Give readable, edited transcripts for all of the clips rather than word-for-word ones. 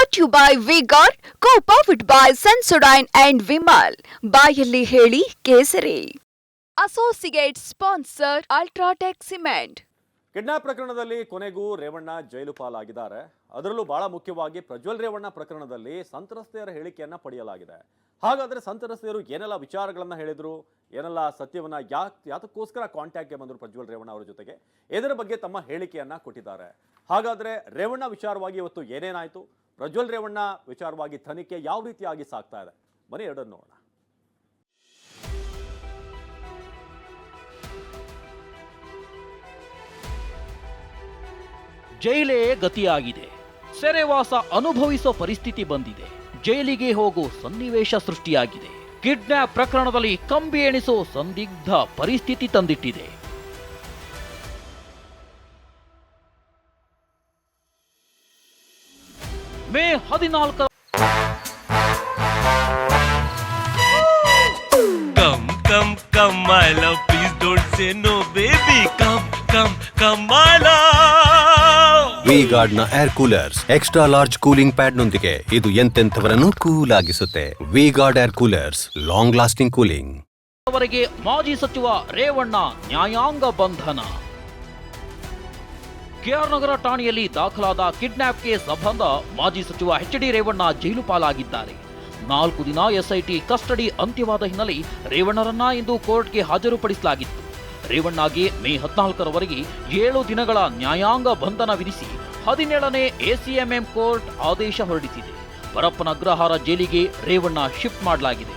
Brought to you by Vigor, co-powered by Sensodyne and Vimal. ಬಾಯಲ್ಲಿ ಹೇಳಿ ಕೇಸರಿ. Associate sponsor UltraTech cement. Kidnap ಪ್ರಕರಣದಲ್ಲಿ ಕೊನೆಗೂ ರೇವಣ್ಣ ಜೈಲು ಪಾಲಾಗಿದ್ದಾರೆ. ಅದರಲ್ಲೂ ಬಹಳ ಮುಖ್ಯವಾಗಿ ಪ್ರಜ್ವಲ್ ರೇವಣ್ಣ ಪ್ರಕರಣದಲ್ಲಿ ಸಂತ್ರಸ್ತೆಯರ ಹೇಳಿಕೆಯನ್ನ ಪಡೆಯಲಾಗಿದೆ. ಹಾಗಾದ್ರೆ ಸಂತ್ರಸ್ತೆಯರು ಏನೆಲ್ಲ ವಿಚಾರಗಳನ್ನ ಹೇಳಿದ್ರು, ಏನೆಲ್ಲ ಸತ್ಯವನ್ನ ಯಾತಕ್ಕೋಸ್ಕರ ಕಾಂಟ್ಯಾಕ್ಟ್ಗೆ ಬಂದರು ಪ್ರಜ್ವಲ್ ರೇವಣ್ಣ ಅವರ ಜೊತೆಗೆ, ಇದರ ಬಗ್ಗೆ ತಮ್ಮ ಹೇಳಿಕೆಯನ್ನ ಕೊಟ್ಟಿದ್ದಾರೆ. ಹಾಗಾದ್ರೆ ರೇವಣ್ಣ ವಿಚಾರವಾಗಿ ಇವತ್ತು ಏನೇನಾಯ್ತು, ಪ್ರಜ್ವಲ್ ರೇವಣ್ಣ ವಿಚಾರವಾಗಿ ತನಿಖೆ ಯಾವ ರೀತಿಯಾಗಿ ಸಾಗ್ತಾ ಇದೆ, ಬನ್ನಿ ಎರಡನ್ನು ನೋಡೋಣ. ಜೈಲೇ ಗತಿಯಾಗಿದೆ. ಸೆರೆವಾಸ ಅನುಭವಿಸೋ ಪರಿಸ್ಥಿತಿ ಬಂದಿದೆ. ಜೈಲಿಗೆ ಹೋಗೋ ಸನ್ನಿವೇಶ ಸೃಷ್ಟಿಯಾಗಿದೆ. ಕಿಡ್ನಾಪ್ ಪ್ರಕರಣದಲ್ಲಿ ಕಂಬಿ ಎಣಿಸೋ ಸಂದಿಗ್ಧ ಪರಿಸ್ಥಿತಿ ತಂದಿಟ್ಟಿದೆ. May 14 Come, my love, please don't say no, baby. Come, my love. V-Guard ನ air coolers extra large cooling pad ನೊಂದಿಗೆ ಇದು ಎಂತೆಂಥವರನ್ನು ಕೂಲ್ ಆಗಿಸುತ್ತೆ. V-Guard air coolers, long lasting cooling. ವರೆಗೆ ಮಾಜಿ ಸಚಿವ ರೇವಣ್ಣ ನ್ಯಾಯಾಂಗ ಬಂಧನ. ಕೆಆರ್ ನಗರ ಠಾಣೆಯಲ್ಲಿ ದಾಖಲಾದ ಕಿಡ್ನಾಪ್ ಕೇಸ್ ಸಂಬಂಧ ಮಾಜಿ ಸಚಿವ ಎಚ್.ಡಿ. ರೇವಣ್ಣ ಜೈಲು ಪಾಲಾಗಿದ್ದಾರೆ. 4 ದಿನ ಎಸ್ಐಟಿ ಕಸ್ಟಡಿ ಅಂತ್ಯವಾದ ಹಿನ್ನೆಲೆ ರೇವಣ್ಣರನ್ನ ಇಂದು ಕೋರ್ಟ್ಗೆ ಹಾಜರುಪಡಿಸಲಾಗಿತ್ತು. ರೇವಣ್ಣಗೆ ಮೇ 14ರವರೆಗೆ 7 ದಿನಗಳ ನ್ಯಾಯಾಂಗ ಬಂಧನ ವಿಧಿಸಿ 17ನೇ ಎಸಿಎಂಎಂ ಕೋರ್ಟ್ ಆದೇಶ ಹೊರಡಿಸಿದೆ. ಪರಪ್ಪನ ಅಗ್ರಹಾರ ಜೈಲಿಗೆ ರೇವಣ್ಣ ಶಿಫ್ಟ್ ಮಾಡಲಾಗಿದೆ.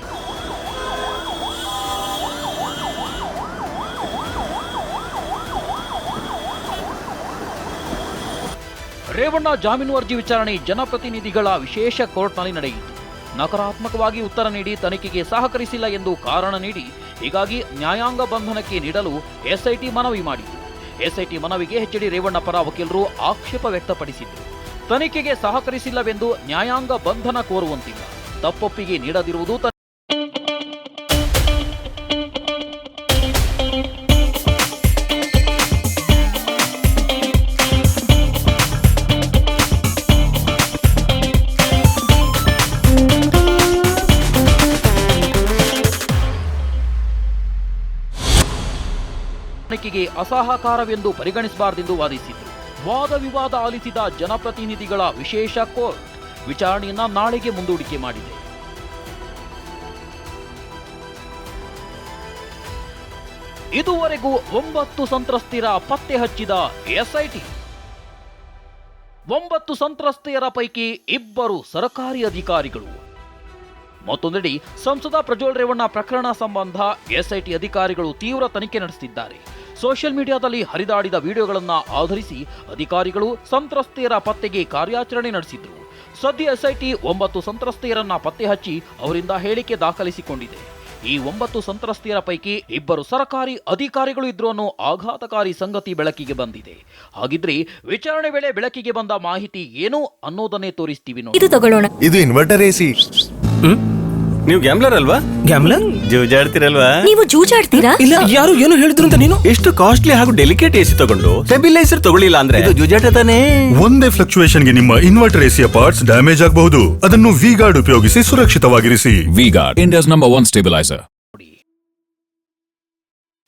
ರೇವಣ್ಣ ಜಾಮೀನು ಅರ್ಜಿ ವಿಚಾರಣೆ ಜನಪ್ರತಿನಿಧಿಗಳ ವಿಶೇಷ ಕೋರ್ಟ್ನಲ್ಲಿ ನಡೆಯಿತು. ನಕಾರಾತ್ಮಕವಾಗಿ ಉತ್ತರ ನೀಡಿ ತನಿಖೆಗೆ ಸಹಕರಿಸಿಲ್ಲ ಎಂದು ಕಾರಣ ನೀಡಿ ಹೀಗಾಗಿ ನ್ಯಾಯಾಂಗ ಬಂಧನಕ್ಕೆ ನೀಡಲು ಎಸ್ಐಟಿ ಮನವಿ ಮಾಡಿತು. ಎಸ್ಐಟಿ ಮನವಿಗೆ ಎಚ್.ಡಿ. ರೇವಣ್ಣ ಪರ ವಕೀಲರು ಆಕ್ಷೇಪ ವ್ಯಕ್ತಪಡಿಸಿದ್ರು. ತನಿಖೆಗೆ ಸಹಕರಿಸಿಲ್ಲವೆಂದು ನ್ಯಾಯಾಂಗ ಬಂಧನ ಕೋರುವಂತಿಲ್ಲ, ತಪ್ಪೊಪ್ಪಿಗೆ ನೀಡದಿರುವುದು ತನಿಖೆಗೆ ಅಸಹಕಾರವೆಂದು ಪರಿಗಣಿಸಬಾರದೆಂದು ವಾದಿಸಿದ್ರು. ವಾದ ವಿವಾದ ಆಲಿಸಿದ ಜನಪ್ರತಿನಿಧಿಗಳ ವಿಶೇಷ ಕೋರ್ಟ್ ವಿಚಾರಣೆಯನ್ನ ನಾಳೆಗೆ ಮುಂದೂಡಿಕೆ ಮಾಡಿದೆ. ಇದುವರೆಗೂ 9 ಸಂತ್ರಸ್ತೆಯರ ಪತ್ತೆ ಹಚ್ಚಿದ ಎಸ್ಐಟಿ. 9 ಸಂತ್ರಸ್ತೆಯರ ಪೈಕಿ 2 ಸರ್ಕಾರಿ ಅಧಿಕಾರಿಗಳು. ಮತ್ತೊಂದೆಡೆ ಸಂಸದ ಪ್ರಜ್ವಲ್ ರೇವಣ್ಣ ಪ್ರಕರಣ ಸಂಬಂಧ ಎಸ್ಐಟಿ ಅಧಿಕಾರಿಗಳು ತೀವ್ರ ತನಿಖೆ ನಡೆಸುತ್ತಿದ್ದಾರೆ. ಸೋಷಿಯಲ್ ಮೀಡಿಯಾದಲ್ಲಿ ಹರಿದಾಡಿದ ವಿಡಿಯೋಗಳನ್ನು ಆಧರಿಸಿ ಅಧಿಕಾರಿಗಳು ಸಂತ್ರಸ್ತೆಯರ ಪತ್ತೆಗೆ ಕಾರ್ಯಾಚರಣೆ ನಡೆಸಿದ್ರು. ಸದ್ಯ ಎಸ್ಐಟಿ 9 ಸಂತ್ರಸ್ತೆಯರನ್ನ ಪತ್ತೆ ಹಚ್ಚಿ ಅವರಿಂದ ಹೇಳಿಕೆ ದಾಖಲಿಸಿಕೊಂಡಿದೆ. ಈ 9 ಸಂತ್ರಸ್ತೆಯರ ಪೈಕಿ 2 ಸರ್ಕಾರಿ ಅಧಿಕಾರಿಗಳು ಇದ್ರು ಅನ್ನೋ ಆಘಾತಕಾರಿ ಸಂಗತಿ ಬೆಳಕಿಗೆ ಬಂದಿದೆ. ಹಾಗಿದ್ರೆ ವಿಚಾರಣೆ ವೇಳೆ ಬೆಳಕಿಗೆ ಬಂದ ಮಾಹಿತಿ ಏನು ಅನ್ನೋದನ್ನೇ ತೋರಿಸ್ತೀವಿ ನೋಡಿ. ಇದು ತಗೊಳ್ಳೋಣ. ಇದು ಇನ್ವರ್ಟರ್ ಎಸಿ. ನೀವು ಗ್ಯಾಮ್ಲರ್ ಅಲ್ವಾ? ಗ್ಯಾಮ್ಲರ್ ಜೂಜಾಡ್ತಿರಲ್ವಾ? ನೀವು ಜೂಜಾಡ್ತೀರಾ? ಇಲ್ಲ, ಯಾರು ಏನು ಹೇಳಿದ್ರು ಅಂತ ನೀನು ಎಷ್ಟು ಕಾಸ್ಟ್ಲಿ ಹಾಗೂ ಡೆಲಿಕೇಟ್ ಎಸಿ ತಗೊಂಡು ಸ್ಟೆಬಿಲೈಸರ್ ತಗೊಳ್ಳಿಲ್ಲ ಅಂದ್ರೆ ಇದು ಜೂಜಾಟ ತಾನೇ. ಒಂದೇ ಫ್ಲಕ್ಚುಯೇಷನ್ ಗೆ ನಿಮ್ಮ ಇನ್ವರ್ಟರ್ ಎಸಿಯ ಪಾರ್ಟ್ಸ್ ಡ್ಯಾಮೇಜ್ ಆಗಬಹುದು. ಅದನ್ನು V-Guard ಉಪಯೋಗಿಸಿ ಸುರಕ್ಷಿತವಾಗಿರಿಸಿ. V-Guard, India's #1 stabilizer.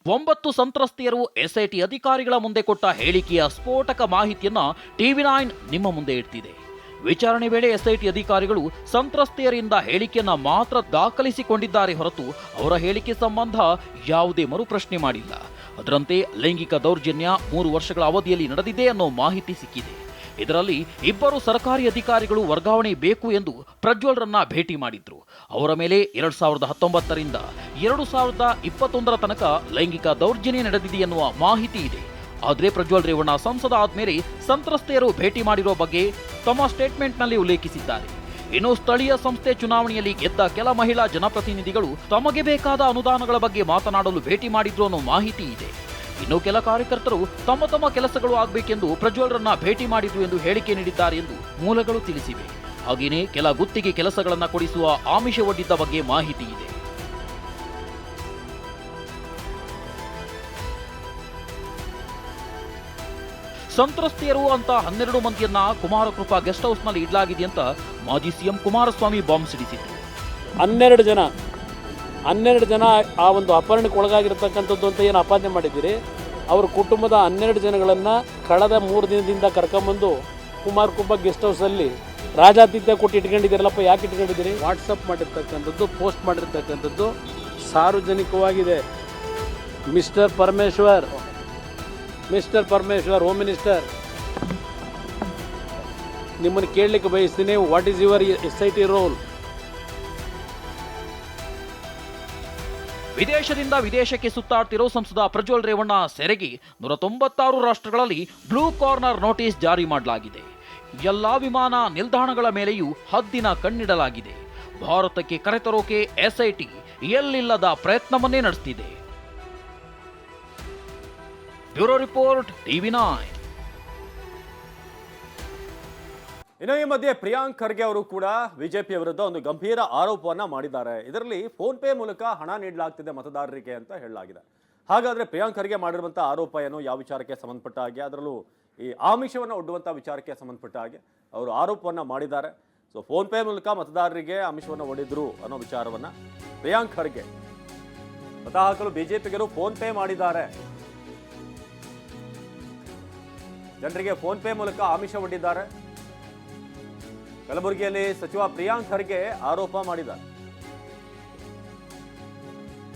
9 ಸಂತ್ರಸ್ತೆಯರು ಎಸ್ಐಟಿ ಅಧಿಕಾರಿಗಳ ಮುಂದೆ ಕೊಟ್ಟ ಹೇಳಿಕೆಯ ಸ್ಫೋಟಕ ಮಾಹಿತಿಯನ್ನ TV9 ನಿಮ್ಮ ಮುಂದೆ ಇಡ್ತಿದೆ. ವಿಚಾರಣೆ ವೇಳೆ ಎಸ್ಐಟಿ ಅಧಿಕಾರಿಗಳು ಸಂತ್ರಸ್ತೆಯರಿಂದ ಹೇಳಿಕೆಯನ್ನ ಮಾತ್ರ ದಾಖಲಿಸಿಕೊಂಡಿದ್ದಾರೆ ಹೊರತು ಅವರ ಹೇಳಿಕೆ ಸಂಬಂಧ ಯಾವುದೇ ಮರುಪ್ರಶ್ನೆ ಮಾಡಿಲ್ಲ. ಅದರಂತೆ ಲೈಂಗಿಕ ದೌರ್ಜನ್ಯ 3 ವರ್ಷಗಳ ಅವಧಿಯಲ್ಲಿ ನಡೆದಿದೆ ಅನ್ನೋ ಮಾಹಿತಿ ಸಿಕ್ಕಿದೆ. ಇದರಲ್ಲಿ 2 ಸರ್ಕಾರಿ ಅಧಿಕಾರಿಗಳು ವರ್ಗಾವಣೆ ಬೇಕು ಎಂದು ಪ್ರಜ್ವಲ್ರನ್ನ ಭೇಟಿ ಮಾಡಿದ್ರು. ಅವರ ಮೇಲೆ 2019ರಿಂದ 2021 ತನಕ ಲೈಂಗಿಕ ದೌರ್ಜನ್ಯ ನಡೆದಿದೆ ಎನ್ನುವ ಮಾಹಿತಿ ಇದೆ. ಆದರೆ ಪ್ರಜ್ವಲ್ ರೇವಣ್ಣ ಸಂಸದ ಆದ್ಮೇಲೆ ಸಂತ್ರಸ್ತೆಯರು ಭೇಟಿ ಮಾಡಿರುವ ಬಗ್ಗೆ ತಮ್ಮ ಸ್ಟೇಟ್ಮೆಂಟ್ನಲ್ಲಿ ಉಲ್ಲೇಖಿಸಿದ್ದಾರೆ. ಇನ್ನು ಸ್ಥಳೀಯ ಸಂಸ್ಥೆ ಚುನಾವಣೆಯಲ್ಲಿ ಗೆದ್ದ ಕೆಲ ಮಹಿಳಾ ಜನಪ್ರತಿನಿಧಿಗಳು ತಮಗೆ ಬೇಕಾದ ಅನುದಾನಗಳ ಬಗ್ಗೆ ಮಾತನಾಡಲು ಭೇಟಿ ಮಾಡಿದ್ರು ಅನ್ನೋ ಮಾಹಿತಿ ಇದೆ. ಇನ್ನು ಕೆಲ ಕಾರ್ಯಕರ್ತರು ತಮ್ಮ ಕೆಲಸಗಳು ಆಗಬೇಕೆಂದು ಪ್ರಜ್ವಲ್ರನ್ನ ಭೇಟಿ ಮಾಡಿದ್ರು ಎಂದು ಹೇಳಿಕೆ ನೀಡಿದ್ದಾರೆ ಎಂದು ಮೂಲಗಳು ತಿಳಿಸಿವೆ. ಹಾಗೆಯೇ ಕೆಲ ಗುತ್ತಿಗೆ ಕೆಲಸಗಳನ್ನು ಕೊಡಿಸುವ ಆಮಿಷ ಒಡ್ಡಿದ್ದ ಬಗ್ಗೆ ಮಾಹಿತಿ ಇದೆ. ಸಂತ್ರಸ್ತೆಯರು ಅಂತ 12 ಮಂದಿಯನ್ನ ಕುಮಾರಕೃಪಾ ಗೆಸ್ಟ್ ಹೌಸ್ನಲ್ಲಿ ಇಡಲಾಗಿದೆ ಅಂತ ಮಾಜಿ ಸಿಎಂ ಕುಮಾರಸ್ವಾಮಿ ಬಾಂಬ್ ಸಿಡಿಸಿದ್ರು. 12 ಜನ ಆ ಒಂದು ಅಪಹರಣಕ್ಕೆ ಒಳಗಾಗಿರ್ತಕ್ಕಂಥದ್ದು ಅಂತ ಏನು ಆಪಾದನೆ ಮಾಡಿದ್ದೀರಿ, ಅವ್ರ ಕುಟುಂಬದ 12 ಜನಗಳನ್ನು ಕಳೆದ 3 ದಿನದಿಂದ ಕರ್ಕೊಂಬಂದು ಕುಮಾರಕೃಪಾ ಗೆಸ್ಟ್ ಹೌಸಲ್ಲಿ ರಾಜಾತಿಥ್ಯ ಕೊಟ್ಟು ಇಟ್ಕೊಂಡಿದ್ದೀರಲ್ಲಪ್ಪ. ಯಾಕೆ ಇಟ್ಕೊಂಡಿದ್ದೀರಿ? ವಾಟ್ಸಪ್ ಮಾಡಿರ್ತಕ್ಕಂಥದ್ದು, ಪೋಸ್ಟ್ ಮಾಡಿರ್ತಕ್ಕಂಥದ್ದು ಸಾರ್ವಜನಿಕವಾಗಿದೆ. ಮಿಸ್ಟರ್ ಪರಮೇಶ್ವರ್, ಹೋಮ್ ಮಿನಿಸ್ಟರ್, ನಿಮ್ಮನ್ನು ಕೇಳಲಿಕ್ಕೆ ಬಯಸ್ತೀನಿ, what is your SIT role? ವಿದೇಶದಿಂದ ವಿದೇಶಕ್ಕೆ ಸುತ್ತಾಡ್ತಿರೋ ಸಂಸದ ಪ್ರಜ್ವಲ್ ರೇವಣ್ಣ ಸೆರೆಗೆ 196 ರಾಷ್ಟ್ರಗಳಲ್ಲಿ ಬ್ಲೂ ಕಾರ್ನರ್ ನೋಟಿಸ್ ಜಾರಿ ಮಾಡಲಾಗಿದೆ. ಎಲ್ಲಾ ವಿಮಾನ ನಿಲ್ದಾಣಗಳ ಮೇಲೆಯೂ ಹದ್ದಿನ ಕಣ್ಣಿಡಲಾಗಿದೆ. ಭಾರತಕ್ಕೆ ಕರೆತರೋಕೆ SIT ಎಲ್ಲಿಲ್ಲದ ಪ್ರಯತ್ನವನ್ನೇ ನಡೆಸುತ್ತಿದೆ. Bureau report, TV9. ಇನ್ನು ಈ ಮಧ್ಯೆ ಪ್ರಿಯಾಂಕ್ ಖರ್ಗೆ ಅವರು ಕೂಡ ಬಿಜೆಪಿ ವಿರುದ್ಧ ಒಂದು ಗಂಭೀರ ಆರೋಪವನ್ನ ಮಾಡಿದ್ದಾರೆ. ಇದರಲ್ಲಿ ಫೋನ್ ಪೇ ಮೂಲಕ ಹಣ ನೀಡಲಾಗ್ತಿದೆ ಮತದಾರರಿಗೆ ಅಂತ ಹೇಳಲಾಗಿದೆ. ಹಾಗಾದ್ರೆ ಪ್ರಿಯಾಂಕ್ ಖರ್ಗೆ ಮಾಡಿರುವಂತಹ ಆರೋಪ ಏನು, ಯಾವ ವಿಚಾರಕ್ಕೆ ಸಂಬಂಧಪಟ್ಟ ಹಾಗೆ, ಅದರಲ್ಲೂ ಈ ಆಮಿಷವನ್ನು ಒಡ್ಡುವಂಥ ವಿಚಾರಕ್ಕೆ ಸಂಬಂಧಪಟ್ಟ ಹಾಗೆ ಅವರು ಆರೋಪವನ್ನ ಮಾಡಿದ್ದಾರೆ. ಸೊ ಫೋನ್ ಪೇ ಮೂಲಕ ಮತದಾರರಿಗೆ ಆಮಿಷವನ್ನು ಒಡ್ಡಿದ್ರು ಅನ್ನೋ ವಿಚಾರವನ್ನ ಪ್ರಿಯಾಂಕ್ ಖರ್ಗೆ ಮತ ಹಾಕಲು ಬಿಜೆಪಿಗರು ಫೋನ್ ಪೇ ಮಾಡಿದ್ದಾರೆ, ಜನರಿಗೆ ಫೋನ್ ಪೇ ಮೂಲಕ ಆಮಿಷ ಒಡ್ಡಿದ್ದಾರೆ. ಕಲಬುರಗಿಯಲ್ಲಿ ಸಚಿವ ಪ್ರಿಯಾಂಕ್ ಖರ್ಗೆ ಆರೋಪ ಮಾಡಿದ್ದಾರೆ.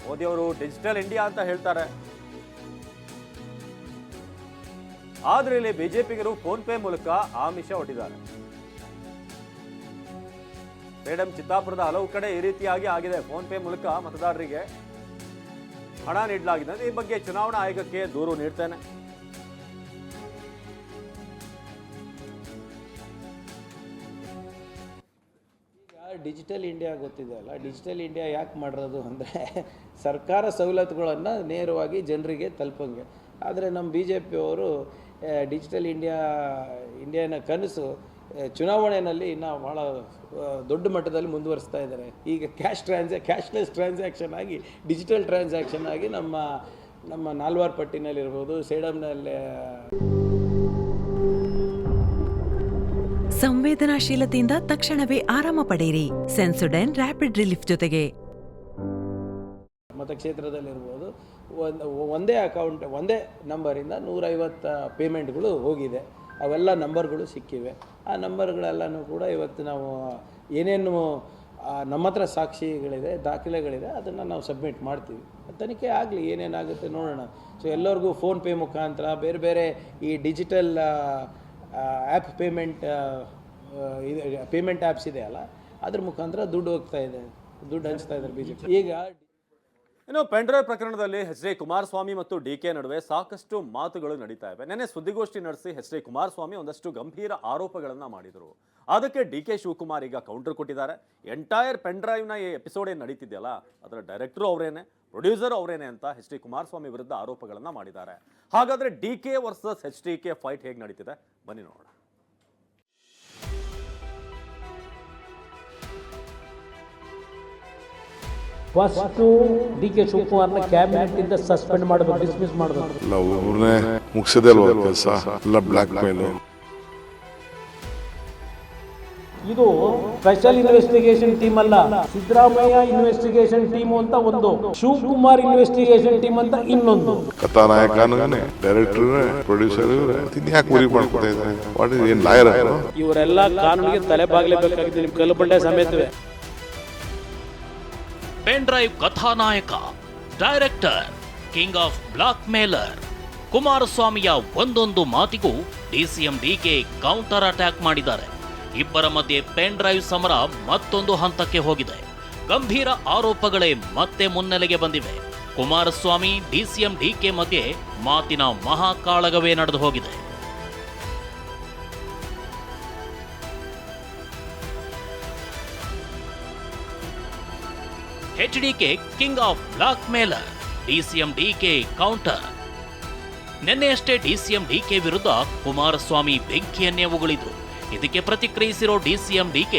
ಮೋದಿ ಅವರು ಡಿಜಿಟಲ್ ಇಂಡಿಯಾ ಅಂತ ಹೇಳ್ತಾರೆ, ಆದ್ರೆ ಇಲ್ಲಿ ಬಿಜೆಪಿಗರು ಫೋನ್ ಪೇ ಮೂಲಕ ಆಮಿಷ ಒಡ್ಡಿದ್ದಾರೆ. ಫ್ರೀಡಂ ಚಿತ್ತಾಪುರದ ಹಲವು ಕಡೆ ಈ ರೀತಿಯಾಗಿ ಆಗಿದೆ. ಫೋನ್ ಪೇ ಮೂಲಕ ಮತದಾರರಿಗೆ ಹಣ ನೀಡಲಾಗಿದೆ. ಈ ಬಗ್ಗೆ ಚುನಾವಣಾ ಆಯೋಗಕ್ಕೆ ದೂರು ನೀಡ್ತೇನೆ. ಡಿಜಿಟಲ್ ಇಂಡಿಯಾ ಗೊತ್ತಿದೆ ಅಲ್ಲ, ಡಿಜಿಟಲ್ ಇಂಡಿಯಾ ಯಾಕೆ ಮಾಡಿರೋದು ಅಂದರೆ ಸರ್ಕಾರ ಸವಲತ್ತುಗಳನ್ನು ನೇರವಾಗಿ ಜನರಿಗೆ ತಲುಪಂಗೆ. ಆದರೆ ನಮ್ಮ BJP ಅವರು ಡಿಜಿಟಲ್ ಇಂಡಿಯಾನ ಕನಸು ಚುನಾವಣೆಯಲ್ಲಿ ಇನ್ನೂ ಭಾಳ ದೊಡ್ಡ ಮಟ್ಟದಲ್ಲಿ ಮುಂದುವರಿಸ್ತಾ ಇದ್ದಾರೆ. ಈಗ ಕ್ಯಾಶ್ಲೆಸ್ ಟ್ರಾನ್ಸಾಕ್ಷನ್ ಆಗಿ ಡಿಜಿಟಲ್ ಟ್ರಾನ್ಸಾಕ್ಷನ್ ಆಗಿ ನಮ್ಮ ನಾಲ್ವಾರ್ಪಟ್ಟಿನಲ್ಲಿರ್ಬೋದು, ಸೇಡಂನಲ್ಲಿ ಸಂವೇದನಾಶೀಲತೆಯಿಂದ ತಕ್ಷಣವೇ ಆರಾಮ ಪಡೆಯಿರಿ. ಸೆನ್ಸೊಡೈನ್ ರ್ಯಾಪಿಡ್ ರಿಲೀಫ್ ಜೊತೆಗೆ ಮತಕ್ಷೇತ್ರದಲ್ಲಿರ್ಬೋದು, ಒಂದೇ ಅಕೌಂಟ್, ಒಂದೇ ನಂಬರಿಂದ 150 ಪೇಮೆಂಟ್ಗಳು ಹೋಗಿದೆ. ಅವೆಲ್ಲ ನಂಬರ್ಗಳು ಸಿಕ್ಕಿವೆ. ಆ ನಂಬರ್ಗಳೆಲ್ಲನೂ ಕೂಡ ಇವತ್ತು ನಾವು ಏನೇನು ನಮ್ಮ ಹತ್ರ ಸಾಕ್ಷಿಗಳಿದೆ, ದಾಖಲೆಗಳಿದೆ, ಅದನ್ನು ನಾವು ಸಬ್ಮಿಟ್ ಮಾಡ್ತೀವಿ. ತನಿಖೆ ಆಗಲಿ, ಏನೇನಾಗುತ್ತೆ ನೋಡೋಣ. ಸೊ ಎಲ್ಲರಿಗೂ ಫೋನ್ ಪೇ ಮುಖಾಂತರ ಬೇರೆ ಬೇರೆ ಈ ಡಿಜಿಟಲ್ ಆ್ಯಪ್ ಪೇಮೆಂಟ್ ಆ್ಯಪ್ಸ್ ಇದೆ ಅಲ್ಲ, ಅದ್ರ ಮುಖಾಂತರ ದುಡ್ಡು ಹೋಗ್ತಾ ಇದೆ, ದುಡ್ಡು ಹಂಚ್ತಾ ಇದ್ದಾರೆ BJP. ಈಗ ಇನ್ನು ಪೆಂಡ್ರೈವ್ ಪ್ರಕರಣದಲ್ಲಿ HD ಕುಮಾರಸ್ವಾಮಿ ಮತ್ತು DK ನಡುವೆ ಸಾಕಷ್ಟು ಮಾತುಗಳು ನಡೀತಾ ಇವೆ. ನೆನ್ನೆ ಸುದ್ದಿಗೋಷ್ಠಿ ನಡೆಸಿ HD ಕುಮಾರಸ್ವಾಮಿ ಒಂದಷ್ಟು ಗಂಭೀರ ಆರೋಪಗಳನ್ನ ಮಾಡಿದರು. ಅದಕ್ಕೆ DK ಶಿವಕುಮಾರ್ ಈಗ ಕೌಂಟರ್ ಕೊಟ್ಟಿದ್ದಾರೆ. ಎಂಟೈರ್ ಪೆಂಡ್ರೈವ್ನ ಈ ಎಪಿಸೋಡ್ ಏನು ನಡೀತಿದೆಯಲ್ಲ, ಅದರ ಡೈರೆಕ್ಟರ್ ಅವರೇನೆ, ಪ್ರೊಡ್ಯೂಸರ್ ಅವರೇನೆ ಅಂತ HD ಕುಮಾರಸ್ವಾಮಿ ವಿರುದ್ಧ ಆರೋಪಗಳನ್ನ ಮಾಡಿದ್ದಾರೆ. ಹಾಗಾದ್ರೆ DK ವರ್ಸಸ್ HDK ಫೈಟ್ ಹೇಗೆ ನಡೀತಿದೆ ಬನ್ನಿ ನೋಡೋಣ. ಫಸ್ಟ್ DK ಶಿವಕುಮಾರ್ನ ಕ್ಯಾಬಿನೆಟ್ ಇಂದ ಸಸ್ಪೆಂಡ್ ಮಾಡಬೇಕು, ಡಿಸ್ಮಿಸ್ ಮಾಡಬೇಕು. ಒಬ್ಬರನ್ನೇ ಮುಗಿಸದೇ ಅಲ್ವಾ ಕೆಲಸ, ಎಲ್ಲ ಬ್ಲಾಕ್ ಮೇಲ್. ಇದು ಸ್ಪೆಷಲ್ ಇನ್ವೆಸ್ಟಿಗೇಷನ್ ಟೀಮ್ ಅಲ್ಲ, ಸಿದ್ದರಾಮಯ್ಯ ಇನ್ವೆಸ್ಟಿಗೇಷನ್ ಟೀಮ್ ಅಂತ ಒಂದು, ಶಿವಕುಮಾರ್ ಇನ್ವೆಸ್ಟಿಗೇಷನ್ ಟೀಮ್ ಅಂತ ಇನ್ನೊಂದು. ಕಥಾನಾಯಕನೇ, ಡೈರೆಕ್ಟರ್, ಪ್ರೊಡ್ಯೂಸರ್, ಯಾಕೆ ಮುರಿ ಮಾಡ್ಕೊತಾ ಇದ್ದಾರೆ? What is an lawyer? ಇವರೆಲ್ಲ ಕಾನೂನಿಗೆ ತಲೆ ಬಾಗ್ಲೇಬೇಕಾಗಿದೆ, ನಿಮ್ ಕಲ್ಲು ಸಮೇತವೇ. ಪೆನ್ ಡ್ರೈವ್ ಕಥಾನಾಯಕ, director, king of blackmailer ಕುಮಾರಸ್ವಾಮಿಯ ಒಂದೊಂದು ಮಾತಿಗೂ DCM DK ಕೌಂಟರ್ ಅಟ್ಯಾಕ್ ಮಾಡಿದ್ದಾರೆ. ಇಬ್ಬರ ಮಧ್ಯೆ ಪೆನ್ ಡ್ರೈವ್ ಸಮರ ಮತ್ತೊಂದು ಹಂತಕ್ಕೆ ಹೋಗಿದೆ. ಗಂಭೀರ ಆರೋಪಗಳೇ ಮತ್ತೆ ಮುನ್ನೆಲೆಗೆ ಬಂದಿವೆ. ಕುಮಾರಸ್ವಾಮಿ DCM DK ಮಧ್ಯೆ ಮಾತಿನ ಮಹಾಕಾಳಗವೇ ನಡೆದು ಹೋಗಿದೆ. HDK king of blackmailer, DCM DK ಕೌಂಟರ್. ನಿನ್ನೆಯಷ್ಟೇ DCM DK ವಿರುದ್ಧ ಕುಮಾರಸ್ವಾಮಿ ಬೆಂಕಿಯನ್ನೇ ಉಗುಳಿದ್ರು. ಇದಕ್ಕೆ ಪ್ರತಿಕ್ರಿಯಿಸಿರೋ DCM DK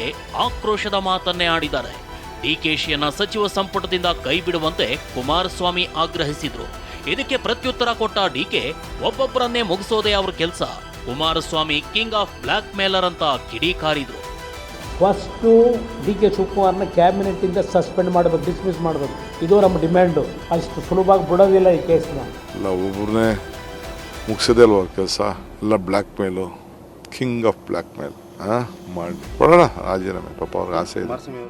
ಆಕ್ರೋಶದ ಮಾತನ್ನೇ ಆಡಿದ್ದಾರೆ. DKಶಿಯನ್ನ ಸಚಿವ ಸಂಪುಟದಿಂದ ಕೈ ಬಿಡುವಂತೆ ಕುಮಾರಸ್ವಾಮಿ ಆಗ್ರಹಿಸಿದ್ರು. ಇದಕ್ಕೆ ಪ್ರತ್ಯುತ್ತರ ಕೊಟ್ಟ DK, ಒಬ್ಬೊಬ್ಬರನ್ನೇ ಮುಗಿಸೋದೇ ಅವ್ರ ಕೆಲಸ, Kumaraswamy king of blackmailer ಅಂತ ಕಿಡಿಕಾರಿದ್ರು. ಫಸ್ಟು ಡಿ ಕೆ ಶಿವಕುಮಾರ್ನ ಕ್ಯಾಬಿನೆಟ್ಟಿಂದ ಸಸ್ಪೆಂಡ್ ಮಾಡಬೇಕು, ಡಿಸ್ಮಿಸ್ ಮಾಡಬೇಕು. ಇದು ನಮ್ಮ ಡಿಮ್ಯಾಂಡು. ಅಷ್ಟು ಸುಲಭವಾಗಿ ಬಿಡೋದಿಲ್ಲ ಈ ಕೇಸ್ನ. ಎಲ್ಲ ಒಬ್ಬರನ್ನೇ ಮುಗಿಸೋದೇ ಅಲ್ವ ಕೆಲಸ. ಎಲ್ಲ ಬ್ಲ್ಯಾಕ್ ಮೇಲು, ಕಿಂಗ್ ಆಫ್ ಬ್ಲ್ಯಾಕ್ ಮೇಲ್ ಮಾಡಿ ಕೊಡೋಣ ರಾಜೀನಾಮೆ. ಪಾಪ ಅವ್ರಿಗೆ ಆಸೆ ಇದೆ.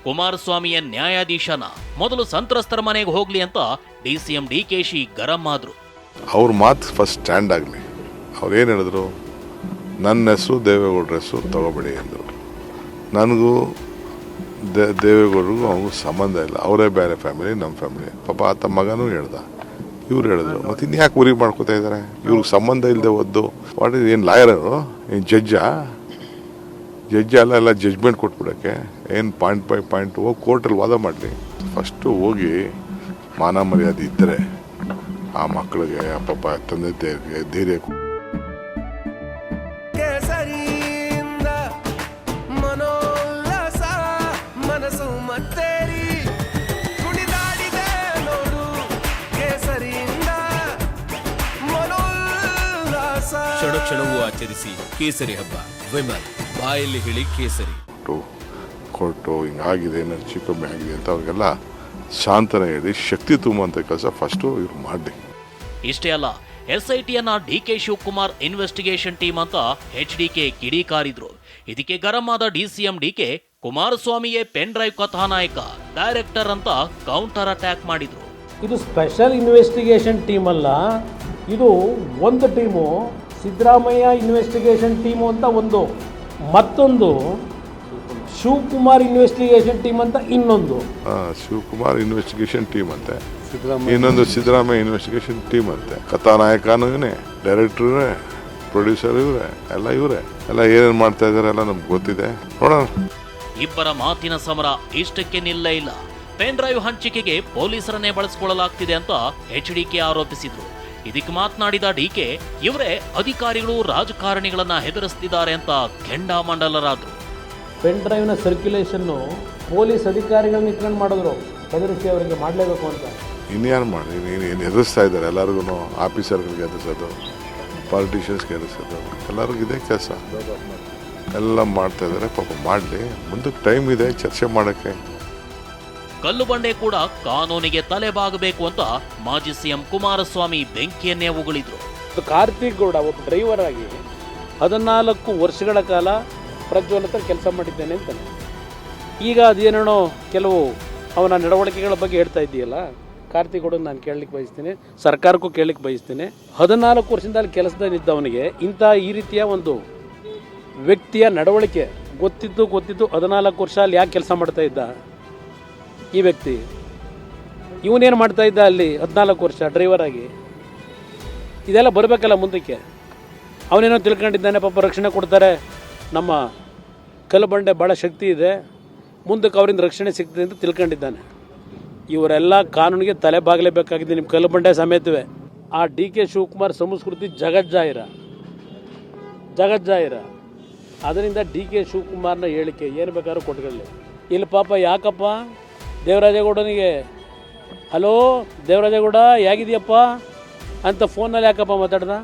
ಕುಮಾರಸ್ವಾಮಿಯ ನ್ಯಾಯಾಧೀಶನ ಮೊದಲು ಸಂತ್ರಸ್ತರ ಮನೆಗೆ ಹೋಗ್ಲಿ ಅಂತ DCM DKಶಿ ಗರಂ ಆದ್ರು. ಅವ್ರ ಮಾತು ಫಸ್ಟ್ ಸ್ಟ್ಯಾಂಡ್ ಆಗಲಿ. ಅವ್ರು ಏನು ಹೇಳಿದ್ರು, ನನ್ನ ಹೆಸರು ದೇವೇಗೌಡರ ಹೆಸರು ತಗೋಬೇಡಿ ಅಂದರು. ನನಗೂ ದೇವೇಗೌಡರಿಗೂ ಅವ್ರಿಗೂ ಸಂಬಂಧ ಇಲ್ಲ, ಅವರೇ ಬೇರೆ ಫ್ಯಾಮಿಲಿ, ನಮ್ಮ ಫ್ಯಾಮಿಲಿ. ಪಾಪ ಆತ ಮಗನೂ ಹೇಳ್ದ, ಇವ್ರು ಹೇಳಿದ್ರು. ಮತ್ತು ಇನ್ಯಾಕೆ ಉರಿ ಮಾಡ್ಕೋತಾ ಇದ್ದಾರೆ? ಇವ್ರಿಗೆ ಸಂಬಂಧ ಇಲ್ಲದೆ ಒದ್ದು ವಾಟ್ ಇಸ್ ಏನು ಲಾಯರು, ಏನು ಜಡ್ಜಾ? ಜಡ್ಜ್ ಎಲ್ಲ ಜಡ್ಜ್ಮೆಂಟ್ ಕೊಟ್ಬಿಡೋಕ್ಕೆ ಏನು ಪಾಯಿಂಟ್ ಬೈ ಪಾಯಿಂಟ್ ಹೋಗಿ ಕೋರ್ಟಲ್ಲಿ ವಾದ ಮಾಡಲಿ. ಫಸ್ಟು ಹೋಗಿ ಮಾನ ಮರ್ಯಾದೆ ಇದ್ದರೆ ಆ ಮಕ್ಕಳಿಗೆ ಪಾಪ ತಂದೆ ತಾಯಿಗೆ ಧೈರ್ಯ ಕ್ಷಣ ಕ್ಷಣವೂ ಆಚರಿಸಿ ಕೇಸರಿ ಹಬ್ಬ. ವಿಮಲ್ ಬಾಯಲ್ಲಿ ಹೇಳಿ ಕೇಸರಿ. ಕೊಟ್ಟು ಹಿಂಗಾಗಿದೆ, ಎನರ್ಜಿ ಕಮ್ಮಿ ಆಗಿದೆ ಅಂತ ಅವ್ರಿಗೆಲ್ಲ ಶಾಂತನ ಹೇಳಿ ಶಕ್ತಿ ತುಂಬುವಂಥ ಕೆಲಸ ಫಸ್ಟು ಇವ್ರು ಮಾಡಿ. ಇಷ್ಟೇ ಅಲ್ಲ, SITಯನ್ನ DK ಶಿವಕುಮಾರ್ ಇನ್ವೆಸ್ಟಿಗೇಷನ್ ಟೀಮ್ ಅಂತ HDK ಕಿಡಿಕಾರಿದ್ರು. ಇದಕ್ಕೆ ಗರಂ ಆದ DCM DK ಕುಮಾರಸ್ವಾಮಿಯೇ ಪೆನ್ ಡ್ರೈವ್ ಕಥಾನಾಯಕ, ಡೈರೆಕ್ಟರ್ ಅಂತ ಕೌಂಟರ್ ಅಟ್ಯಾಕ್ ಮಾಡಿದ್ರು. ಇದು ಸ್ಪೆಷಲ್ ಇನ್ವೆಸ್ಟಿಗೇಷನ್ ಟೀಮ್ ಅಲ್ಲ, ಇದು ಒಂದು ಟೀಮು. ಸಿದ್ದರಾಮಯ್ಯ ಇನ್ವೆಸ್ಟಿಗೇಷನ್ ಟೀಮು ಅಂತ ಒಂದು, ಮತ್ತೊಂದು ಶಿವಕುಮಾರ್ ಇನ್ವೆಸ್ಟಿಗೇಷನ್ ಟೀಮ್ ಅಂತ ಇನ್ನೊಂದು. ಶಿವಕುಮಾರ್ ಇನ್ವೆಸ್ಟಿಗೇಷನ್ ಟೀಮ್ ಅಂತೆ, ಇನ್ನೊಂದು ಸಿದ್ದರಾಮಯ್ಯ ಇನ್ವೆಸ್ಟಿಗೇಷನ್ ಟೀಮ್ ಅಂತೆ. ಕಥಾನಾಯಕನೂ ಇವನೇ, ಡೈರೆಕ್ಟರ್ ಇವರೇ, ಪ್ರೊಡ್ಯೂಸರ್ ಇವರೇ, ಎಲ್ಲ ಇವರೇ. ಎಲ್ಲ ಏನೇನು ಮಾಡ್ತಾ ಇದ್ದಾರೆ ಎಲ್ಲ ನಮ್ಗೆ ಗೊತ್ತಿದೆ, ನೋಡೋಣ. ಇಬ್ಬರ ಮಾತಿನ ಸಮರ ಇಷ್ಟಕ್ಕೆ ನಿಲ್ಲೇ ಇಲ್ಲ. ಪೆನ್ ಡ್ರೈವ್ ಹಂಚಿಕೆಗೆ ಪೊಲೀಸರನ್ನೇ ಬಳಸಿಕೊಳ್ಳಲಾಗ್ತಿದೆ ಅಂತ HDK ಆರೋಪಿಸಿದ್ರು. ಇದಕ್ಕೆ ಮಾತನಾಡಿದ DK, ಇವರೇ ಅಧಿಕಾರಿಗಳು ರಾಜಕಾರಣಿಗಳನ್ನ ಹೆದರಿಸ್ತಿದ್ದಾರೆ ಅಂತ ಕೆಂಡಾಮಂಡಲರಾದ್ರು. ಪೆನ್ ಡ್ರೈವ್ನ ಸರ್ಕ್ಯುಲೇಷನ್ನು ಪೊಲೀಸ್ ಅಧಿಕಾರಿಗಳನ್ನ ಇಟ್ಕೊಂಡು ಮಾಡಿದ್ರು, ಹೆದರಿಸಿ ಅವರಿಗೆ ಮಾಡಲೇಬೇಕು ಅಂತ. ಇನ್ಯಾರು ಮಾಡಿ, ನೀನು ಹೆದರಿಸ್ತಾ ಇದ್ದಾರೆ ಎಲ್ಲರಿಗೂ. ಆಫೀಸರ್ಗಳಿಗೆ ಹೆದರಿಸೋದು, ಪಾಲಿಟಿಷಿಯನ್ಸ್ಗೆ ಹೆದರಿಸೋದು, ಎಲ್ಲರಿಗೂ ಇದೇ ಕೆಲಸ ಎಲ್ಲ ಮಾಡ್ತಾ ಇದ್ದಾರೆ. ಪಾಪ ಮಾಡಲಿ, ಮುಂದಕ್ಕೆ ಟೈಮ್ ಇದೆ ಚರ್ಚೆ ಮಾಡೋಕ್ಕೆ. ಕಲ್ಲು ಬಂಡೆ ಕೂಡ ಕಾನೂನಿಗೆ ತಲೆಬಾಗಬೇಕು ಅಂತ ಮಾಜಿ CM ಕುಮಾರಸ್ವಾಮಿ ಬೆಂಕಿಯನ್ನೇ ಉಗುಳಿದ್ರು. ಕಾರ್ತಿಕ್ ಗೌಡ ಒಬ್ಬ ಡ್ರೈವರ್ ಆಗಿ 14 ವರ್ಷಗಳ ಕಾಲ ಪ್ರಜ್ವಲ್ ಹತ್ರ ಕೆಲಸ ಮಾಡಿದ್ದೇನೆ ಅಂತಾನೆ. ಈಗ ಅದೇನೋ ಕೆಲವು ಅವನ ನಡವಳಿಕೆಗಳ ಬಗ್ಗೆ ಹೇಳ್ತಾ ಇದ್ದೀಯಲ್ಲ, ಕಾರ್ತಿಕ್ ಗೌಡ ನಾನು ಕೇಳಲಿಕ್ಕೆ ಬಯಸ್ತೀನಿ, ಸರ್ಕಾರಕ್ಕೂ ಕೇಳಲಿಕ್ಕೆ ಬಯಸ್ತೀನಿ. 14 ವರ್ಷದಿಂದ ಅಲ್ಲಿ ಕೆಲಸದಲ್ಲಿದ್ದವನಿಗೆ ಇಂಥ ಈ ರೀತಿಯ ಒಂದು ವ್ಯಕ್ತಿಯ ನಡವಳಿಕೆ ಗೊತ್ತಿದ್ದು 14 ವರ್ಷ ಅಲ್ಲಿ ಯಾಕೆ ಕೆಲಸ ಮಾಡ್ತಾ ಇದ್ದ ಈ ವ್ಯಕ್ತಿ? ಇವನೇನು ಮಾಡ್ತಾ ಇದ್ದ ಅಲ್ಲಿ 14 ವರ್ಷ ಡ್ರೈವರ್ ಆಗಿ? ಇದೆಲ್ಲ ಬರಬೇಕಲ್ಲ ಮುಂದಕ್ಕೆ. ಅವನೇನೋ ತಿಳ್ಕೊಂಡಿದ್ದಾನೆ, ಪಾಪ ರಕ್ಷಣೆ ಕೊಡ್ತಾರೆ, ನಮ್ಮ ಕಲ್ಲು ಬಂಡೆ ಭಾಳ ಶಕ್ತಿ ಇದೆ, ಮುಂದಕ್ಕೆ ಅವರಿಂದ ರಕ್ಷಣೆ ಸಿಗ್ತದೆ ಅಂತ ತಿಳ್ಕೊಂಡಿದ್ದಾನೆ. ಇವರೆಲ್ಲ ಕಾನೂನಿಗೆ ತಲೆ ಬಾಗಲೇಬೇಕಾಗಿದೆ, ನಿಮ್ಮ ಕಲ್ಲು ಬಂಡೆ ಸಮೇತವೇ. ಆ DK ಶಿವಕುಮಾರ್ ಸಂಸ್ಕೃತಿ ಜಗಜ್ಜಾಹಿರ. ಅದರಿಂದ DK ಶಿವಕುಮಾರ್ನ ಹೇಳಿಕೆ ಏನು ಬೇಕಾದ್ರೂ ಕೊಟ್ಕೊಳ್ಳಿ. ಇಲ್ಲಿ ಪಾಪ ಯಾಕಪ್ಪ ದೇವರಾಜೇಗೌಡನಿಗೆ ಹಲೋ ದೇವರಾಜೇಗೌಡ ಹೇಗಿದೆಯಪ್ಪ ಅಂತ ಫೋನಲ್ಲಿ ಯಾಕಪ್ಪ ಮಾತಾಡ್ದ?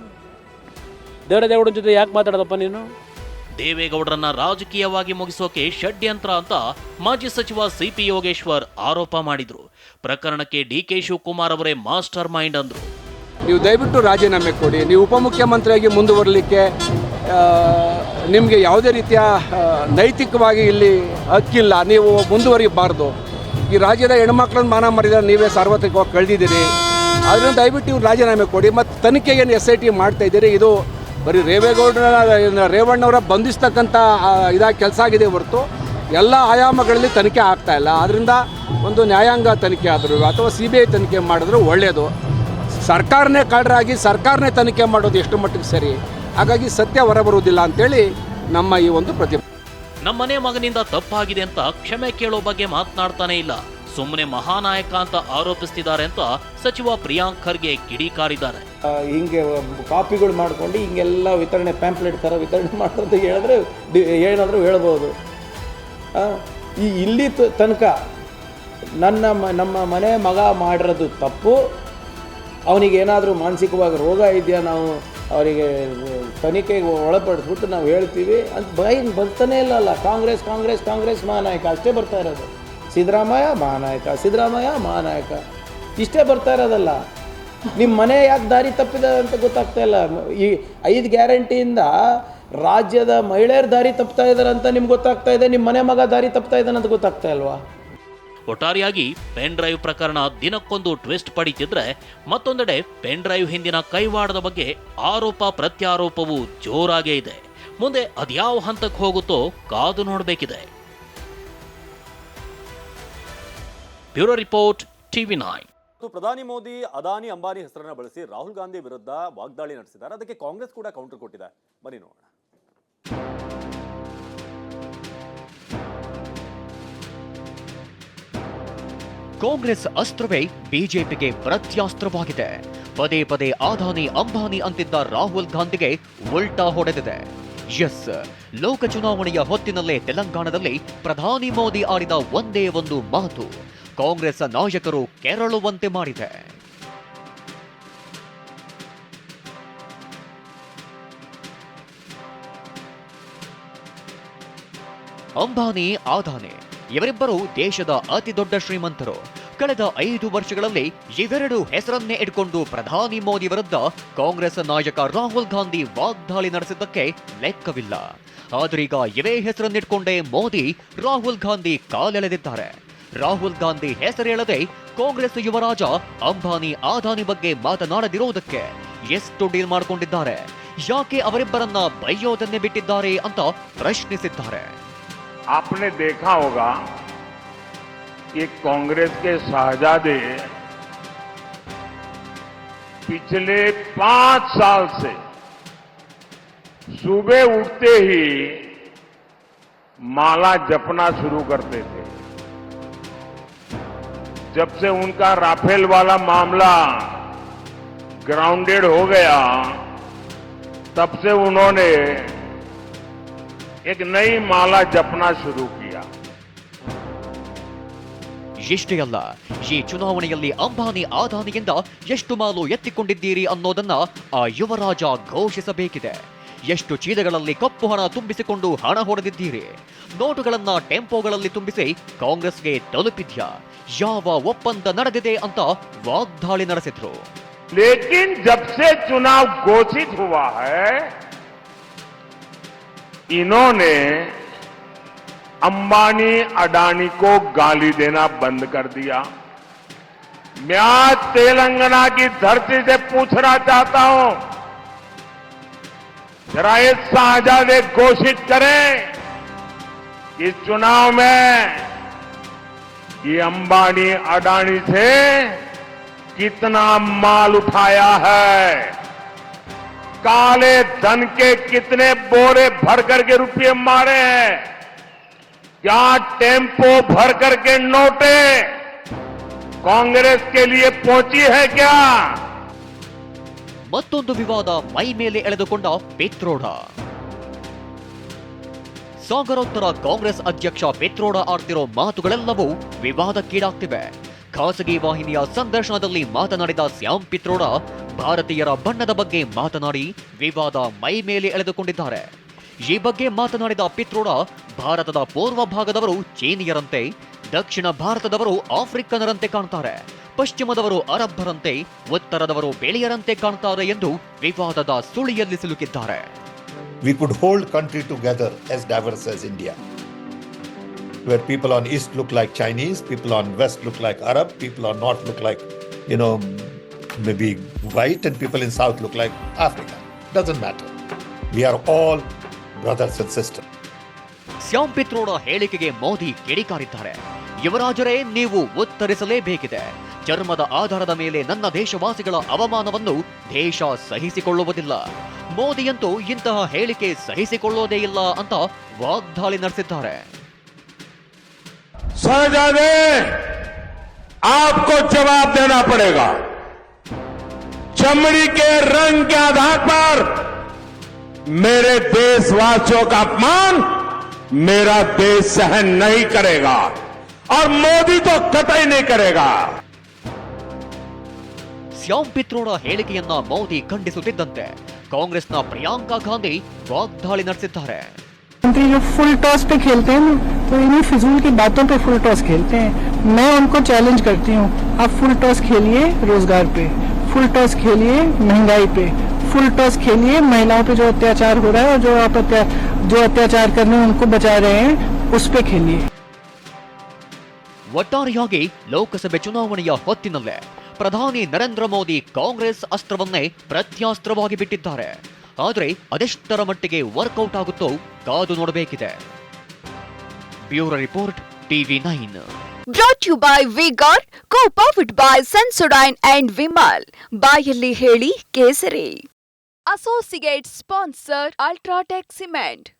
ದೇವರಾಜೇಗೌಡನ ಜೊತೆ ಯಾಕೆ ಮಾತಾಡ್ದಪ್ಪ ನೀನು? ದೇವೇಗೌಡರನ್ನ ರಾಜಕೀಯವಾಗಿ ಮುಗಿಸೋಕೆ ಷಡ್ಯಂತ್ರ ಅಂತ ಮಾಜಿ ಸಚಿವ CP ಯೋಗೇಶ್ವರ್ ಆರೋಪ ಮಾಡಿದ್ರು. ಪ್ರಕರಣಕ್ಕೆ DK ಶಿವಕುಮಾರ್ ಅವರೇ ಮಾಸ್ಟರ್ ಮೈಂಡ್ ಅಂದ್ರು. ನೀವು ದಯವಿಟ್ಟು ರಾಜೀನಾಮೆ ಕೊಡಿ, ನೀವು ಉಪಮುಖ್ಯಮಂತ್ರಿಯಾಗಿ ಮುಂದುವರಲಿಕ್ಕೆ ನಿಮಗೆ ಯಾವುದೇ ರೀತಿಯ ನೈತಿಕವಾಗಿ ಇಲ್ಲಿ ಹಕ್ಕಿಲ್ಲ, ನೀವು ಮುಂದುವರಿಬಾರ್ದು. ಈ ರಾಜ್ಯದ ಹೆಣ್ಮಕ್ಳನ್ನ ಮಾನ ಮರ್ಯಾದೆ ನೀವೇ ಸಾರ್ವತ್ರಿಕವಾಗಿ ಕಳೆದಿದ್ದೀರಿ, ಅದರಿಂದ ದಯವಿಟ್ಟು ನೀವು ರಾಜೀನಾಮೆ ಕೊಡಿ. ಮತ್ತು ತನಿಖೆ ಏನು SIT ಮಾಡ್ತಾ ಇದ್ದೀರಿ, ಇದು ಬರೀ ರೇವಣ್ಣವರ ಬಂಧಿಸ್ತಕ್ಕಂಥ ಇದಾಗಿ ಕೆಲಸ ಆಗಿದೆ ಹೊರತು ಎಲ್ಲ ಆಯಾಮಗಳಲ್ಲಿ ತನಿಖೆ ಆಗ್ತಾ ಇಲ್ಲ. ಆದ್ದರಿಂದ ಒಂದು ನ್ಯಾಯಾಂಗ ತನಿಖೆ ಆದರೂ ಅಥವಾ CBI ತನಿಖೆ ಮಾಡಿದ್ರು ಒಳ್ಳೆಯದು. ಸರ್ಕಾರನೇ ಕಾಡ್ರಾಗಿ ಸರ್ಕಾರನೇ ತನಿಖೆ ಮಾಡೋದು ಎಷ್ಟು ಮಟ್ಟಿಗೆ ಸರಿ? ಹಾಗಾಗಿ ಸತ್ಯ ಹೊರಬರುವುದಿಲ್ಲ ಅಂತೇಳಿ ನಮ್ಮ ಈ ಒಂದು ಪ್ರತಿಭಟನೆ. ನಮ್ಮನೆ ಮಗನಿಂದ ತಪ್ಪಾಗಿದೆ ಅಂತ ಕ್ಷಮೆ ಕೇಳೋ ಬಗ್ಗೆ ಮಾತನಾಡ್ತಾನೆ ಇಲ್ಲ, ಸುಮ್ಮನೆ ಮಹಾನಾಯಕ ಅಂತ ಆರೋಪಿಸ್ತಿದ್ದಾರೆ ಅಂತ ಸಚಿವ ಪ್ರಿಯಾಂಕ್ ಖರ್ಗೆ ಕಿಡಿಕಾರಿದ್ದಾರೆ. ಹಿಂಗೆ ಕಾಪಿಗಳು ಮಾಡ್ಕೊಂಡು ಹಿಂಗೆಲ್ಲ ವಿತರಣೆ ಪ್ಯಾಂಪ್ಲೆಟ್ ಥರ ವಿತರಣೆ ಮಾಡೋದು ಹೇಳಿದ್ರೆ ಏನಾದರೂ ಹೇಳ್ಬೋದು. ಈ ಇಲ್ಲಿ ತನಕ ನಮ್ಮ ಮನೆ ಮಗ ಮಾಡಿರೋದು ತಪ್ಪು, ಅವನಿಗೆ ಏನಾದರೂ ಮಾನಸಿಕವಾಗಿ ರೋಗ ಇದೆಯಾ, ನಾವು ಅವರಿಗೆ ತನಿಖೆಗೆ ಒಳಪಡಿಸ್ಬಿಟ್ಟು ನಾವು ಹೇಳ್ತೀವಿ ಅಂತ ಬಾಯಿಗೆ ಬರ್ತಾನೆ ಇಲ್ಲಲ್ಲ. ಕಾಂಗ್ರೆಸ್ ಕಾಂಗ್ರೆಸ್ ಕಾಂಗ್ರೆಸ್ ಮಹಾನಾಯಕ ಅಷ್ಟೇ ಬರ್ತಾ ಇರೋದು. ಸಿದ್ದರಾಮಯ್ಯ ಮಹಾನಾಯಕ, ಸಿದ್ದರಾಮಯ್ಯ ಮಹಾನಾಯಕ ಇಷ್ಟೇ ಬರ್ತಾ ಇರೋದಲ್ಲ. ನಿಮ್ಮ ಮನೆ ಯಾಕೆ ದಾರಿ ತಪ್ಪಿದೆ ಅಂತ ಗೊತ್ತಾಗ್ತಾ ಇಲ್ಲ. ಈ 5 ಗ್ಯಾರಂಟಿಯಿಂದ ರಾಜ್ಯದ ಮಹಿಳೆಯರು ದಾರಿ ತಪ್ತಾ ಇದ್ದಾರೆ ಅಂತ ನಿಮ್ಗೆ ಗೊತ್ತಾಗ್ತಾ ಇದೆ, ನಿಮ್ಮ ಮನೆ ಮಗ ದಾರಿ ತಪ್ತಾ ಇದ್ದಾನೆ ಅಂತ ಗೊತ್ತಾಗ್ತಾ ಇಲ್ವಾ? ಒಟ್ಟಾರೆಯಾಗಿ ಪೆನ್ ಡ್ರೈವ್ ಪ್ರಕರಣ ದಿನಕ್ಕೊಂದು ಟ್ವಿಸ್ಟ್ ಪಡೀತಿದ್ರೆ, ಮತ್ತೊಂದೆಡೆ ಪೆನ್ ಡ್ರೈವ್ ಹಿಂದಿನ ಕೈವಾಡದ ಬಗ್ಗೆ ಆರೋಪ ಪ್ರತ್ಯಾರೋಪವು ಜೋರಾಗೇ ಇದೆ. ಮುಂದೆ ಅದ್ಯಾವ ಹಂತಕ್ಕೆ ಹೋಗುತ್ತೋ ಕಾದು ನೋಡಬೇಕಿದೆ. Bureau report, TV9. ಪ್ರಧಾನಿ ಮೋದಿ ಅದಾನಿ ಅಂಬಾನಿ ಹೆಸರನ್ನ ಬಳಸಿ ರಾಹುಲ್ ಗಾಂಧಿ ವಿರುದ್ಧ ವಾಗ್ದಾಳಿ ನಡೆಸಿದ್ದಾರೆ. ಅದಕ್ಕೆ ಕಾಂಗ್ರೆಸ್ ಕೂಡ ಕೌಂಟರ್ ಕೊಟ್ಟಿದೆ. ಬನ್ನಿ ನೋಡೋಣ. ಕಾಂಗ್ರೆಸ್ ಅಸ್ತ್ರವೇ ಬಿಜೆಪಿಗೆ ಪ್ರತ್ಯಾಸ್ತ್ರವಾಗಿದೆ. ಪದೇ ಪದೇ ಅದಾನಿ ಅಂಬಾನಿ ಅಂತಿದ್ದ ರಾಹುಲ್ ಗಾಂಧಿಗೆ ಉಲ್ಟಾ ಹೊಡೆದಿದೆ. ಎಸ್, ಲೋಕ ಚುನಾವಣೆಯ ಹೊತ್ತಿನಲ್ಲೇ ತೆಲಂಗಾಣದಲ್ಲಿ ಪ್ರಧಾನಿ ಮೋದಿ ಆಡಿದ ಒಂದೇ ಒಂದು ಮಾತು ಕಾಂಗ್ರೆಸ್ ನಾಯಕರು ಕೆರಳುವಂತೆ ಮಾಡಿದೆ. ಅಂಬಾನಿ, ಅದಾನಿ ಇವರಿಬ್ಬರು ದೇಶದ ಅತಿ ದೊಡ್ಡ ಶ್ರೀಮಂತರು. ಕಳೆದ 5 ವರ್ಷಗಳಲ್ಲಿ ಇವೆರಡು ಹೆಸರನ್ನೇ ಇಟ್ಕೊಂಡು ಪ್ರಧಾನಿ ಮೋದಿ ವಿರುದ್ಧ ಕಾಂಗ್ರೆಸ್ ನಾಯಕ ರಾಹುಲ್ ಗಾಂಧಿ ವಾಗ್ದಾಳಿ ನಡೆಸಿದ್ದಕ್ಕೆ ಲೆಕ್ಕವಿಲ್ಲ. ಆದ್ರೀಗ ಇವೇ ಹೆಸರನ್ನಿಟ್ಕೊಂಡೇ ಮೋದಿ ರಾಹುಲ್ ಗಾಂಧಿ ಕಾಲೆಳೆದಿದ್ದಾರೆ. ರಾಹುಲ್ ಗಾಂಧಿ ಹೆಸರೇಳದೆ ಕಾಂಗ್ರೆಸ್ ಯುವರಾಜ ಅಂಬಾನಿ, ಅದಾನಿ ಬಗ್ಗೆ ಮಾತನಾಡದಿರೋದಕ್ಕೆ ಎಷ್ಟು ಡೀಲ್ ಮಾಡಿಕೊಂಡಿದ್ದಾರೆ, ಯಾಕೆ ಅವರಿಬ್ಬರನ್ನ ಬೈಯೋದನ್ನೇ ಬಿಟ್ಟಿದ್ದಾರೆ ಅಂತ ಪ್ರಶ್ನಿಸಿದ್ದಾರೆ. आपने देखा होगा कि कांग्रेस के शहजादे पिछले 5 साल से सुबह उठते ही माला जपना शुरू करते थे. जब से उनका राफेल वाला मामला ग्राउंडेड हो गया, तब से उन्होंने एक नई माला जपना शुरू किया. ಇಷ್ಟೇ ಅಲ್ಲ, ಈ ಚುನಾವಣೆಯಲ್ಲಿ ಅಂಬಾನಿ, ಅದಾನಿಯಿಂದ ಎಷ್ಟು ಮಾಲು ಎತ್ತಿಕೊಂಡಿದ್ದೀರಿ ಅನ್ನೋದನ್ನ ಆ ಯುವರಾಜ ಘೋಷಿಸಬೇಕಿದೆ. ಎಷ್ಟು ಚೀಲಗಳಲ್ಲಿ ಕಪ್ಪು ಹಣ ತುಂಬಿಸಿಕೊಂಡು ಹಣ ಹೊಡೆದಿದ್ದೀರಿ, ನೋಟುಗಳನ್ನ ಟೆಂಪೋಗಳಲ್ಲಿ ತುಂಬಿಸಿ ಕಾಂಗ್ರೆಸ್ಗೆ ತಲುಪಿದ್ಯಾ, ಯಾವ ಒಪ್ಪಂದ ನಡೆದಿದೆ ಅಂತ ವಾಗ್ದಾಳಿ ನಡೆಸಿದ್ರು. लेकिन जब से चुनाव घोषित हुआ है, इन्होंने अंबानी अडानी को गाली देना बंद कर दिया. मैं आज तेलंगाना की धरती से पूछना चाहता हूं, जरा ये साझादे घोषित करें इस चुनाव में ये अंबानी अडानी से कितना माल उठाया है, काले धन के कितने बोरे भर करके रुपये मारे हैं, क्या टेम्पो भर करके नोटे कांग्रेस के लिए पहुंची है क्या? ಮತ್ತೊಂದು ವಿವಾದ ಮೈ ಮೇಲೆ ಎಳೆದುಕೊಂಡ ಪಿತ್ರೋಡ. ಸಾಗರೋತ್ತರ ಕಾಂಗ್ರೆಸ್ ಅಧ್ಯಕ್ಷ ಪಿತ್ರೋಡ ಆಡ್ತಿರೋ ಮಾತುಗಳೆಲ್ಲವೂ ವಿವಾದಕ್ಕೀಡಾಗ್ತಿವೆ. ಖಾಸಗಿ ವಾಹಿನಿಯ ಸಂದರ್ಶನದಲ್ಲಿ ಮಾತನಾಡಿದ ಶ್ಯಾಮ್ ಪಿತ್ರೋಡ ಭಾರತೀಯರ ಬಣ್ಣದ ಬಗ್ಗೆ ಮಾತನಾಡಿ ವಿವಾದ ಮೈ ಮೇಲೆ ಎಳೆದುಕೊಂಡಿದ್ದಾರೆ. ಈ ಬಗ್ಗೆ ಮಾತನಾಡಿದ ಪಿತ್ರೋಡ, ಭಾರತದ ಪೂರ್ವ ಭಾಗದವರು ಚೀನಿಯರಂತೆ, ದಕ್ಷಿಣ ಭಾರತದವರು ಆಫ್ರಿಕನರಂತೆ ಕಾಣ್ತಾರೆ, ಪಶ್ಚಿಮದವರು ಅರಬ್ಬರಂತೆ, ಉತ್ತರದವರು ಬೆಳೆಯರಂತೆ ಕಾಣ್ತಾರೆ ಎಂದು ವಿವಾದದ ಸುಳಿಯಲ್ಲಿ ಸಿಲುಕಿದ್ದಾರೆ. We could hold country together as diverse as India, where people on east look like Chinese, people on west look like Arab, people on north look like, maybe white, and people in south look like Africa. Doesn't matter. We are all brothers and sisters. Shyam Pitroda ಹೇಳಿಕೆಗೆ ಮೋದಿ ಕಿಡಿಕಾರಿದ್ದಾರೆ. ಯುವರಾಜರೇ, ನೀವು ಉತ್ತರಿಸಲೇಬೇಕಿದೆ. ಚರ್ಮದ ಆಧಾರದ ಮೇಲೆ ನನ್ನ ದೇಶವಾಸಿಗಳ ಅವಮಾನವನ್ನು ದೇಶ ಸಹಿಸಿಕೊಳ್ಳುವುದಿಲ್ಲ. ಮೋದಿಯಂತೂ ಇಂತಹ ಹೇಳಿಕೆ ಸಹಿಸಿಕೊಳ್ಳೋದೇ ಇಲ್ಲ ಅಂತ ವಾಗ್ದಾಳಿ ನಡೆಸಿದ್ದಾರೆ. शहजादे, आपको जवाब देना पड़ेगा. चमड़ी के रंग के आधार पर मेरे देशवासियों का अपमान मेरा देश सहन नहीं करेगा और मोदी तो कतई नहीं करेगा. ಶ್ಯಾಮ್ ಪಿತ್ರೋಡ ಹೇಳಿಕೆಯನ್ನ ಮೋದಿ ಖಂಡಿಸುತ್ತಿದ್ದಂತೆ ಕಾಂಗ್ರೆಸ್ನ ಪ್ರಿಯಾಂಕಾ ಗಾಂಧಿ ವಾಗ್ದಾಳಿ ನಡೆಸಿದ್ದಾರೆ. जो फुल टॉस पे खेलते हैं ना, तो इन्हीं फिजूल की बातों पे फुल टॉस खेलते हैं. मैं उनको चैलेंज करती हूँ, आप फुल टॉस खेलिए रोजगार पे, फुल टॉस खेलिए महंगाई पे, फुल टॉस खेलिए महिलाओं पे जो अत्याचार हो रहा है और जो अत्याचार करने उनको बचा रहे हैं उस पे खेलिए. ಒಟ್ಟಾರೆಯಾಗಿ ಲೋಕಸಭೆ ಚುನಾವಣೆಯ ಹೊತ್ತಿನಲ್ಲೇ ಪ್ರಧಾನಿ ನರೇಂದ್ರ ಮೋದಿ ಕಾಂಗ್ರೆಸ್ ಅಸ್ತ್ರವನ್ನೇ ಪ್ರತ್ಯಾಸ್ತ್ರವಾಗಿ ಬಿಟ್ಟಿದ್ದಾರೆ. ಆದರೆ ಅದೆಷ್ಟರ ಮಟ್ಟಿಗೆ ವರ್ಕೌಟ್ ಆಗುತ್ತೋ ಕಾದು ನೋಡಬೇಕಿದೆ. Bureau report TV9. Brought to you by V-Guard, co-powered by Sensodyne and Vimal. ಬಾಯಲ್ಲಿ ಹೇಳಿ ಕೇಸರಿ. Associate sponsor Ultratech Cement.